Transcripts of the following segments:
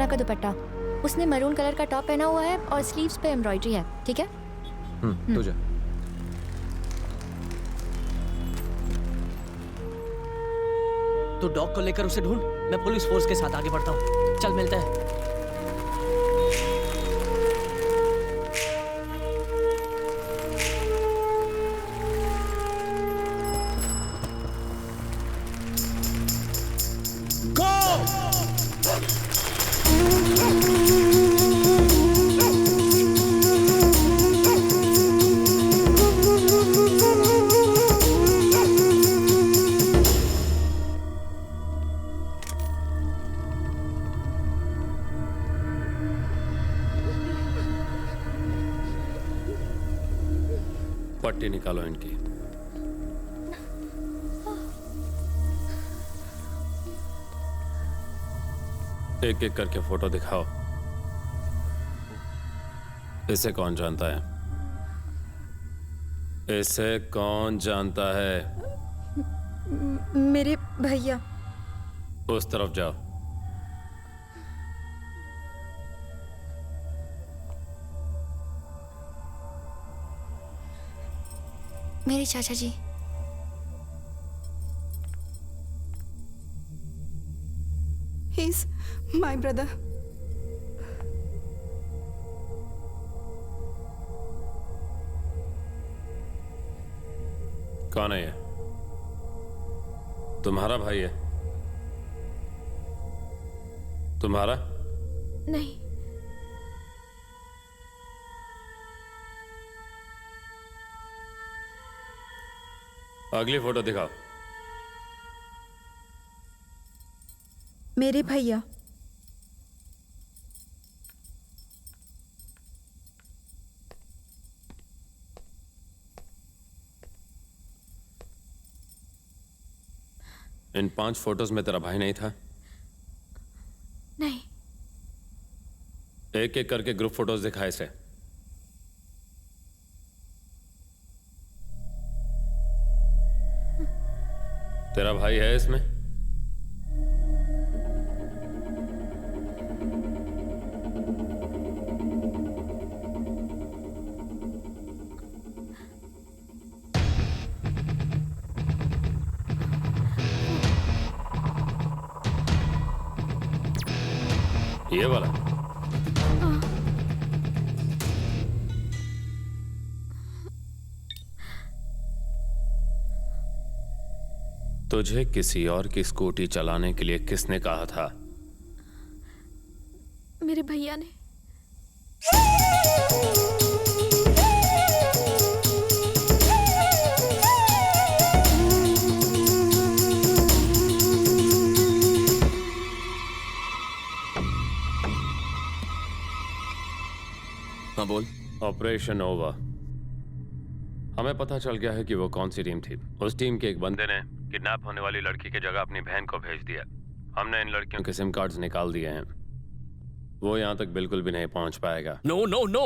का दुपट्टा। उसने maroon colour का टॉप पहना हुआ है और स्लीव्स पे एम्ब्रॉयडरी है, ठीक है? तू जा। तू डॉग को लेकर उसे ढूंढ, मैं पुलिस फोर्स के साथ आगे बढ़ता हूँ। चल मिलते हैं। पट्टी निकालो इनकी। एक एक करके फोटो दिखाओ। इसे कौन जानता है? इसे कौन जानता है? मेरे भैया। उस तरफ जाओ। मेरे चाचा जी। He's my brother. कौन है ये? तुम्हारा भाई है? तुम्हारा? नहीं। अगली फोटो दिखाओ। मेरे भैया। इन 5 फोटोज में तेरा भाई नहीं था? नहीं। एक एक करके ग्रुप फोटोज दिखाए इसे। तेरा भाई है इसमें? ये वाला? तुझे किसी और की स्कूटी चलाने के लिए किसने कहा था? मेरे भैया ने। हाँ बोल। Operation over. हमें पता चल गया है कि वो कौन सी टीम थी। उस टीम के एक बंदे ने किडनैप होने वाली लड़की की जगह अपनी बहन को भेज दिया। हमने इन लड़कियों के सिम कार्ड्स निकाल दिए हैं। वो यहाँ तक बिल्कुल भी नहीं पहुँच पाएगा। No no no,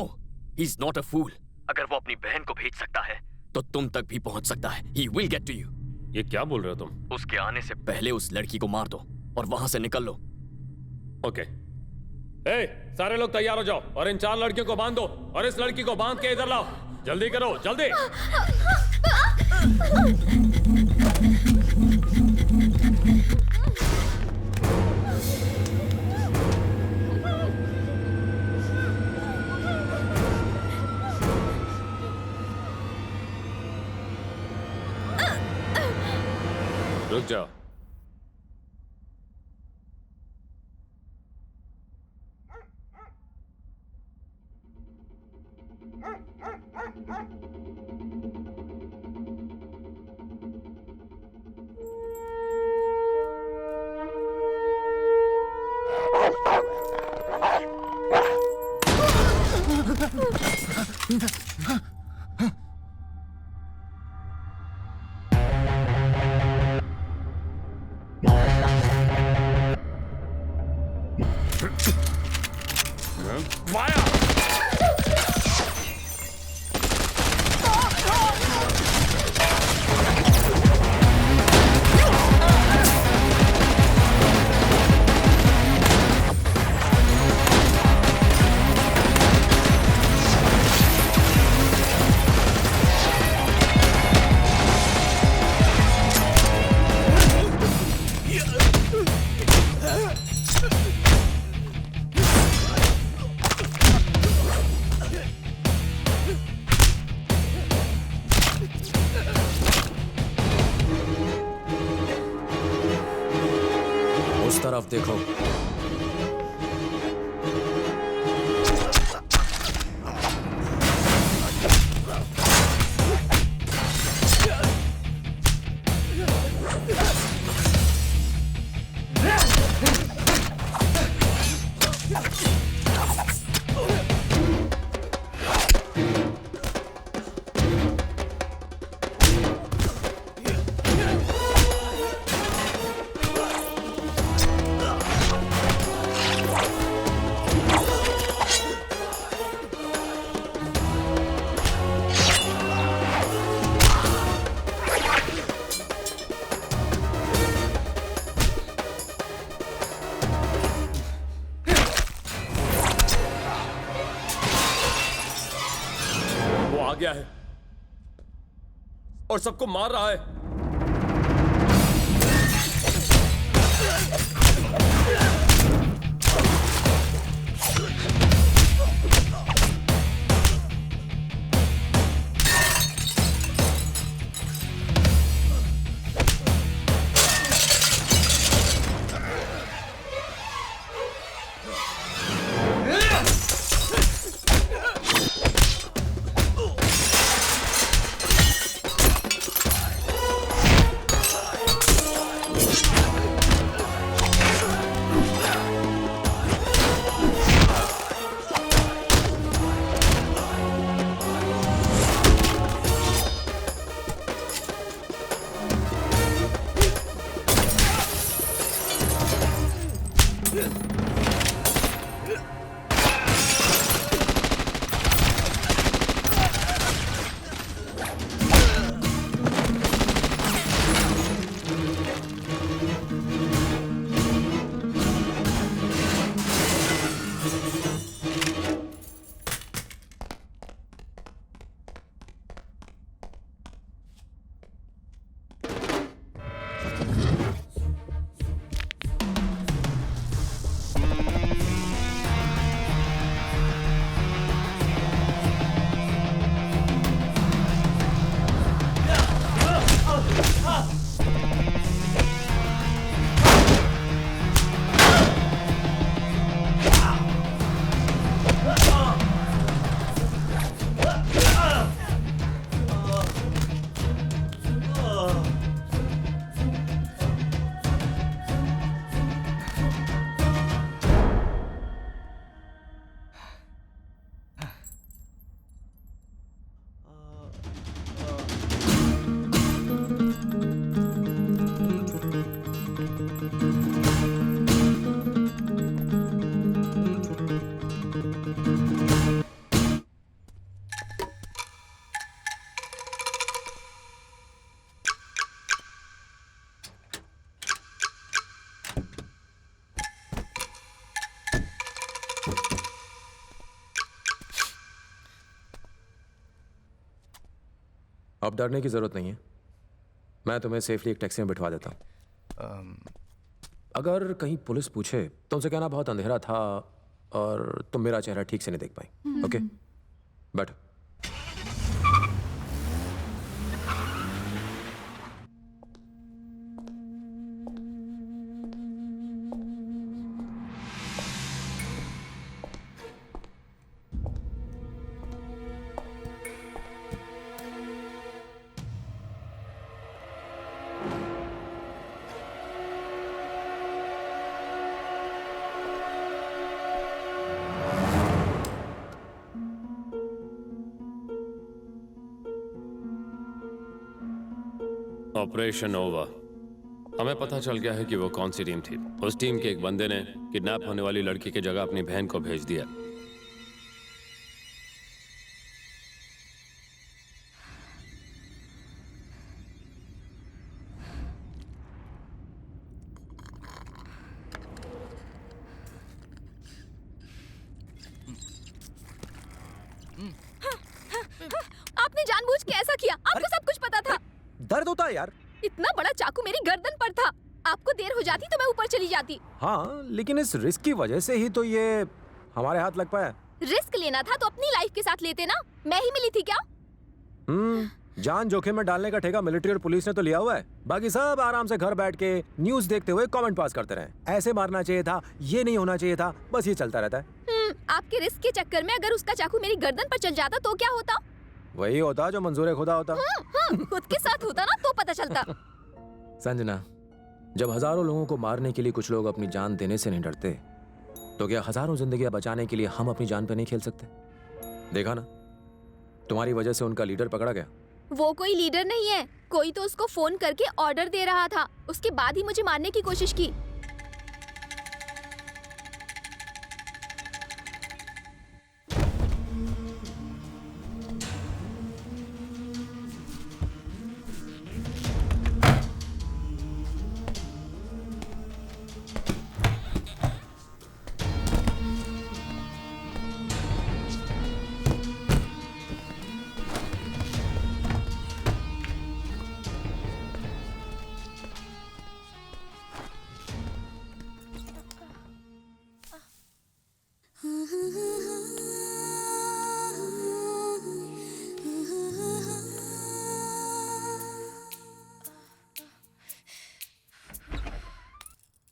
he is not a fool. अगर वो अपनी बहन को भेज सकता है तो तुम तक भी पहुँच सकता है। He will get to you. ये क्या बोल रहे हो तुम? उसके आने से पहले उस लड़की को मार दो और वहां से निकल लो। ओके। सारे लोग तैयार हो जाओ और इन 4 लड़कियों को बांध दो और इस लड़की को बांध के इधर लाओ। जल्दी करो, जल्दी। रुक जाओ। इस तरफ देखो। गया है और सबको मार रहा है। अब डरने की जरूरत नहीं है, मैं तुम्हें सेफली एक टैक्सी में बिठवा देता हूँ। अगर कहीं पुलिस पूछे तो उनसे कहना बहुत अंधेरा था और तुम मेरा चेहरा ठीक से नहीं देख पाई। ओके, बैठो। Operation over. हमें पता चल गया है कि वो कौन सी टीम थी। उस टीम के एक बंदे ने किडनैप होने वाली लड़की की जगह अपनी बहन को भेज दिया। आपने जानबूझ के ऐसा किया, आपको सब कुछ पता था। दर्द होता है यार। इतना बड़ा चाकू मेरी गर्दन पर था, आपको देर हो जाती तो मैं ऊपर चली जाती। हाँ, लेकिन इस रिस्क की वजह से ही तो ये हमारे हाथ लग पाया। रिस्क लेना था तो अपनी लाइफ के साथ लेते ना, मैं ही मिली थी क्या? जान जोखिम में डालने का ठेका मिलिट्री और पुलिस ने तो लिया हुआ है, बाकी सब आराम से घर बैठ के न्यूज देखते हुए कमेंट पास करते रहे। ऐसे मारना चाहिए था, ये नहीं होना चाहिए था, बस ये चलता रहता है। आपके रिस्क के चक्कर में अगर उसका चाकू मेरी गर्दन पर चल जाता तो क्या होता? वही होता जो मंजूर खुदा होता। खुद के साथ होता ना तो पता चलता। संजना, जब हजारों लोगों को मारने के लिए कुछ लोग अपनी जान देने से नहीं डरते, तो क्या हजारों जिंदगियां बचाने के लिए हम अपनी जान पे नहीं खेल सकते? देखा ना, तुम्हारी वजह से उनका लीडर पकड़ा गया। वो कोई लीडर नहीं है, कोई तो उसको फोन करके ऑर्डर दे रहा था, उसके बाद ही मुझे मारने की कोशिश की।